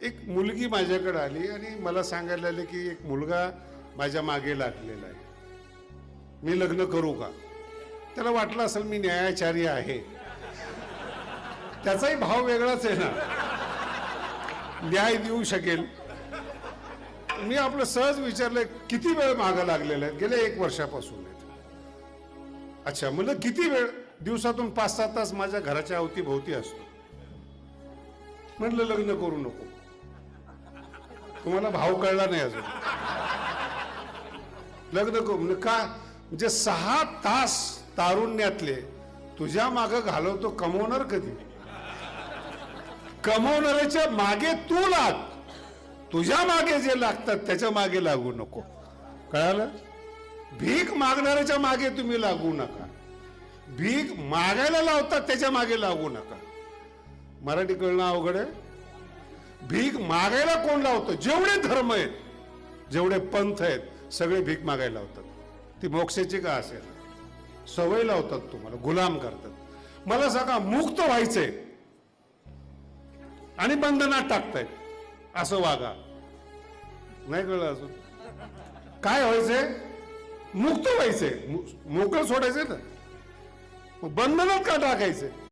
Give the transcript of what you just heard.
एक मुलगी माझ्याकडे आली आणि मला सांगायला लागले की एक मुलगा माझ्या मागे लागलेला आहे, मी लग्न करू का? त्याला वाटलं असेल मी न्यायाचारी आहे, त्याचाही भाव वेगळाच आहे ना, न्याय देऊ शकेल. मी आपलं सहज विचारलं किती वेळ मागं लागलेला आहे? गेले 1 वर्षापासून. अच्छा, म्हणलं किती वेळ? दिवसातून 5-7 तास माझ्या घराच्या अवतीभोवती असतो. म्हटलं लग्न करू नको. तुम्हाला भाव कळला नाही अजून. लग्न करू म्हणजे का? म्हणजे 6 तास तारुण्यातले तुझ्या मागे घालवतो, कमवणार कधी? कमवणाऱ्याच्या मागे तू लाग, तुझ्या मागे जे लागतात त्याच्या मागे लागू नको. कळालं? भीक मागणाऱ्याच्या मागे तुम्ही लागू नका, भीक मागायला लावतात त्याच्या मागे लागू नका. मराठी कळणं अवघड आहे. भीक मागायला कोण लावतं? जेवढे धर्म आहेत, जेवढे पंथ आहेत, सगळे भीक मागायला लावतात. ती मोक्षाची का असेल, सवय लावतात, तुम्हाला गुलाम करतात. मला सांगा, मुक्त व्हायचंय आणि बंधनात टाकतायत, असं वागा. नाही कळलं अजून? काय व्हायचंय? मुक्त व्हायचंय, मोकळं सोडायचंय ना, बंधनात का टाकायचंय?